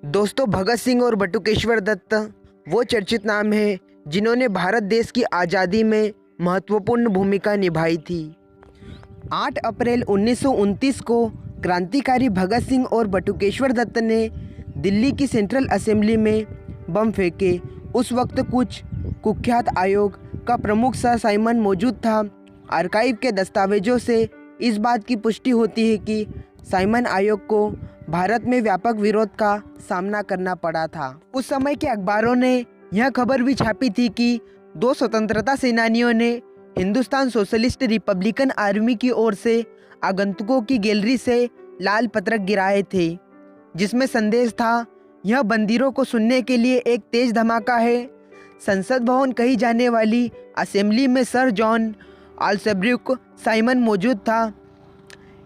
दोस्तों, भगत सिंह और बटुकेश्वर दत्त वो चर्चित नाम हैं जिन्होंने भारत देश की आज़ादी में महत्वपूर्ण भूमिका निभाई थी। 8 अप्रैल 1929 को क्रांतिकारी भगत सिंह और बटुकेश्वर दत्त ने दिल्ली की सेंट्रल असेंबली में बम फेंके। उस वक्त कुछ कुख्यात आयोग का प्रमुख सर साइमन मौजूद था। आर्काइव के दस्तावेजों से इस बात की पुष्टि होती है कि साइमन आयोग को भारत में व्यापक विरोध का सामना करना पड़ा था। उस समय के अखबारों ने यह खबर भी छापी थी कि 2 स्वतंत्रता सेनानियों ने हिंदुस्तान सोशलिस्ट रिपब्लिकन आर्मी की ओर से आगंतुकों की गैलरी से लाल पत्रक गिराए थे, जिसमें संदेश था, यह बंदिरों को सुनने के लिए एक तेज धमाका है। संसद भवन कही जाने वाली असेंबली में सर जॉन आल्सब्रुक साइमन मौजूद था।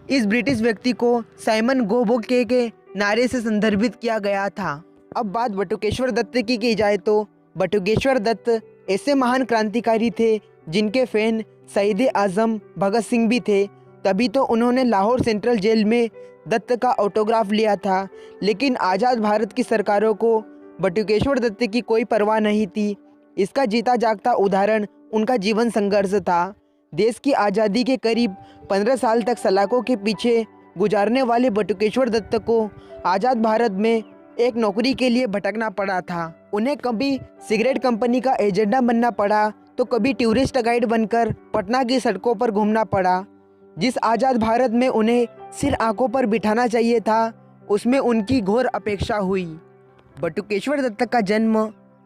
इस ब्रिटिश व्यक्ति को साइमन गो वो के नारे से संदर्भित किया गया था। अब बात बटुकेश्वर दत्त की जाए तो बटुकेश्वर दत्त ऐसे महान क्रांतिकारी थे जिनके फैन शहीद आजम भगत सिंह भी थे। तभी तो उन्होंने लाहौर सेंट्रल जेल में दत्त का ऑटोग्राफ लिया था। लेकिन आज़ाद भारत की सरकारों को बटुकेश्वर दत्त की कोई परवाह नहीं थी। इसका जीता जागता उदाहरण उनका जीवन संघर्ष था। देश की आज़ादी के करीब 15 साल तक सलाखों के पीछे गुजारने वाले बटुकेश्वर दत्त को आज़ाद भारत में एक नौकरी के लिए भटकना पड़ा था। उन्हें कभी सिगरेट कंपनी का एजेंडा बनना पड़ा तो कभी टूरिस्ट गाइड बनकर पटना की सड़कों पर घूमना पड़ा। जिस आज़ाद भारत में उन्हें सिर आंखों पर बिठाना चाहिए था, उसमें उनकी घोर अपेक्षा हुई। बटुकेश्वर दत्त का जन्म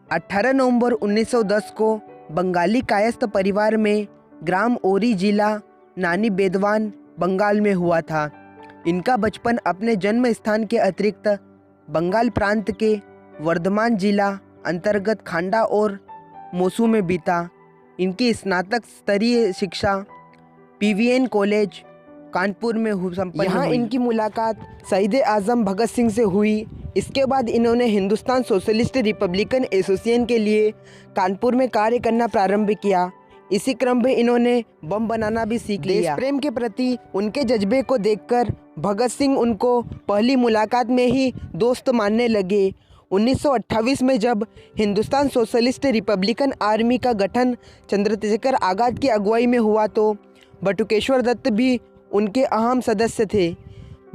18 नवंबर 1910 को बंगाली कायस्थ परिवार में ग्राम ओरी जिला नानी बेदवान बंगाल में हुआ था। इनका बचपन अपने जन्म स्थान के अतिरिक्त बंगाल प्रांत के वर्धमान जिला अंतर्गत खांडा और मोसू में बीता। इनकी स्नातक स्तरीय शिक्षा पीवीएन कॉलेज कानपुर में संपन्न हुई। यहाँ इनकी मुलाकात शहीद आजम भगत सिंह से हुई। इसके बाद इन्होंने हिंदुस्तान सोशलिस्ट रिपब्लिकन एसोसिएशन के लिए कानपुर में कार्य करना प्रारंभ किया। इसी क्रम में इन्होंने बम बनाना भी सीख लिया। देश प्रेम के प्रति उनके जज्बे को देखकर भगत सिंह उनको पहली मुलाकात में ही दोस्त मानने लगे। 1928 में जब हिंदुस्तान सोशलिस्ट रिपब्लिकन आर्मी का गठन चंद्रशेखर आज़ाद की अगुवाई में हुआ तो बटुकेश्वर दत्त भी उनके अहम सदस्य थे।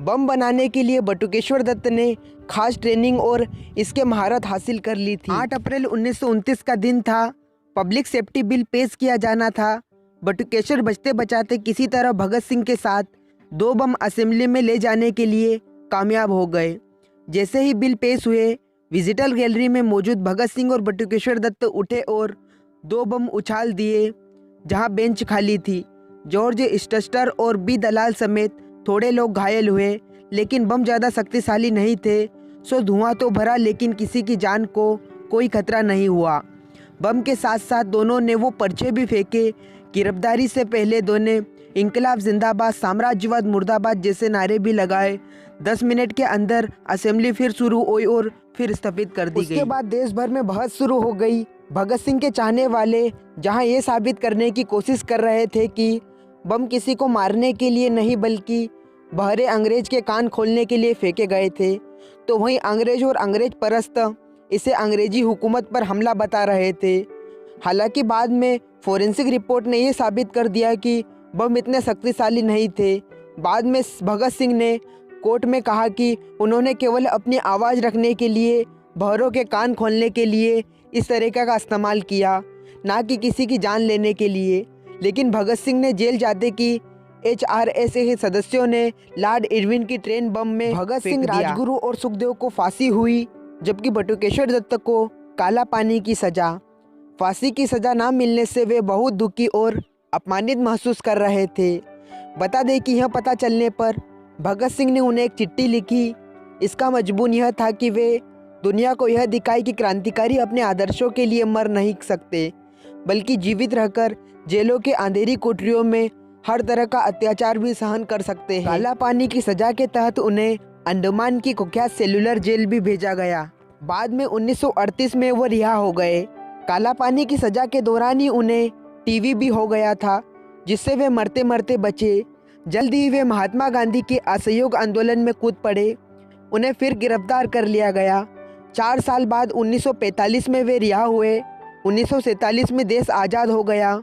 बम बनाने के लिए बटुकेश्वर दत्त ने खास ट्रेनिंग और इसके महारत हासिल कर ली थी। 8 अप्रैल 1929 का दिन था। पब्लिक सेफ्टी बिल पेश किया जाना था। बटुकेश्वर बचते बचाते किसी तरह भगत सिंह के साथ 2 बम असेंबली में ले जाने के लिए कामयाब हो गए। जैसे ही बिल पेश हुए, विजिटर गैलरी में मौजूद भगत सिंह और बटुकेश्वर दत्त उठे और 2 बम उछाल दिए जहां बेंच खाली थी। जॉर्ज स्टस्टर और बी दलाल समेत थोड़े लोग घायल हुए, लेकिन बम ज़्यादा शक्तिशाली नहीं थे। सो धुआं तो भरा, लेकिन किसी की जान को कोई खतरा नहीं हुआ। बम के साथ साथ दोनों ने वो पर्चे भी फेंके। गिरफ्तारी से पहले दोनों इंकलाब जिंदाबाद, साम्राज्यवाद मुर्दाबाद जैसे नारे भी लगाए। 10 मिनट के अंदर असेंबली फिर शुरू हुई और फिर स्थगित कर दी गई। उसके बाद देश भर में बहस शुरू हो गई। भगत सिंह के चाहने वाले जहां ये साबित करने की कोशिश कर रहे थे कि बम किसी को मारने के लिए नहीं बल्कि बहरे अंग्रेज के कान खोलने के लिए फेंके गए थे, तो वहीं अंग्रेज और अंग्रेज परस्त इसे अंग्रेजी हुकूमत पर हमला बता रहे थे। हालांकि बाद में फोरेंसिक रिपोर्ट ने यह साबित कर दिया कि बम इतने शक्तिशाली नहीं थे। बाद में भगत सिंह ने कोर्ट में कहा कि उन्होंने केवल अपनी आवाज़ रखने के लिए, बहरों के कान खोलने के लिए इस तरीके का इस्तेमाल किया, ना कि किसी की जान लेने के लिए। लेकिन भगत सिंह ने जेल जाते कि HRS के सदस्यों ने लॉर्ड इरविन की ट्रेन बम में भगत सिंह, राजगुरु और सुखदेव को फांसी हुई, जबकि बटुकेश्वर दत्त को काला पानी की सजा। फांसी की सजा ना मिलने से वे बहुत दुखी और अपमानित महसूस कर रहे थे। बता दें कि यह पता चलने पर भगत सिंह ने उन्हें एक चिट्ठी लिखी। इसका मजमून यह था कि वे दुनिया को यह दिखाए कि क्रांतिकारी अपने आदर्शों के लिए मर नहीं सकते, बल्कि जीवित रहकर जेलों के अंधेरी कोठरियों में हर तरह का अत्याचार भी सहन कर सकते हैं। काला पानी की सजा के तहत उन्हें अंडमान की कुख्यात सेलुलर जेल भी भेजा गया। बाद में 1938 में वो रिहा हो गए। काला पानी की सजा के दौरान ही उन्हें टीवी भी हो गया था, जिससे वे मरते मरते बचे। जल्द ही वे महात्मा गांधी के असहयोग आंदोलन में कूद पड़े। उन्हें फिर गिरफ्तार कर लिया गया। 4 साल बाद 1945 में वे रिहा हुए। 1947 में देश आज़ाद हो गया।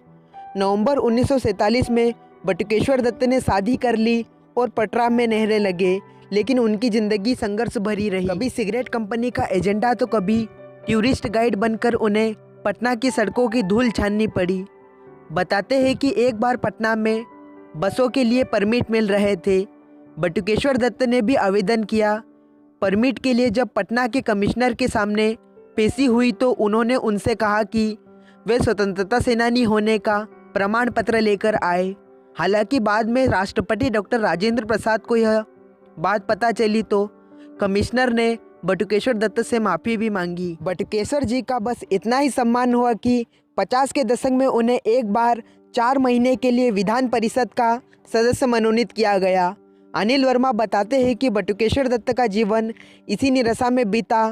नवंबर 1947 में बटुकेश्वर दत्त ने शादी कर ली और पटरा में रहने लगे, लेकिन उनकी ज़िंदगी संघर्ष भरी रही। कभी सिगरेट कंपनी का एजेंडा तो कभी टूरिस्ट गाइड बनकर उन्हें पटना की सड़कों की धूल छाननी पड़ी। बताते हैं कि एक बार पटना में बसों के लिए परमिट मिल रहे थे। बटुकेश्वर दत्त ने भी आवेदन किया परमिट के लिए। जब पटना के कमिश्नर के सामने पेशी हुई तो उन्होंने उनसे कहा कि वे स्वतंत्रता सेनानी होने का प्रमाण पत्र लेकर आए। हालांकि बाद में राष्ट्रपति डॉक्टर राजेंद्र प्रसाद को यह बात पता चली तो कमिश्नर ने बटुकेश्वर दत्त से माफ़ी भी मांगी। बटुकेश्वर जी का बस इतना ही सम्मान हुआ कि 50 के दशक में उन्हें एक बार 4 महीने के लिए विधान परिषद का सदस्य मनोनीत किया गया। अनिल वर्मा बताते हैं कि बटुकेश्वर दत्त का जीवन इसी निराशा में बीता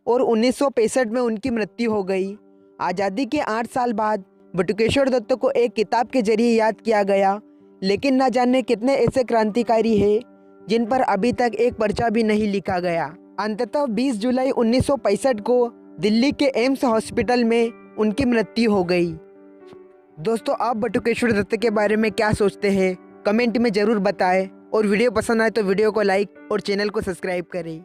और 1965 में उनकी मृत्यु हो गई। आज़ादी के 8 साल बाद बटुकेश्वर दत्त को एक किताब के जरिए याद किया गया, लेकिन न जाने कितने ऐसे क्रांतिकारी हैं जिन पर अभी तक एक पर्चा भी नहीं लिखा गया। अंततः 20 जुलाई 1965 को दिल्ली के एम्स हॉस्पिटल में उनकी मृत्यु हो गई। दोस्तों, आप बटुकेश्वर दत्त के बारे में क्या सोचते हैं? कमेंट में ज़रूर बताएं और वीडियो पसंद आए तो वीडियो को लाइक और चैनल को सब्सक्राइब करें।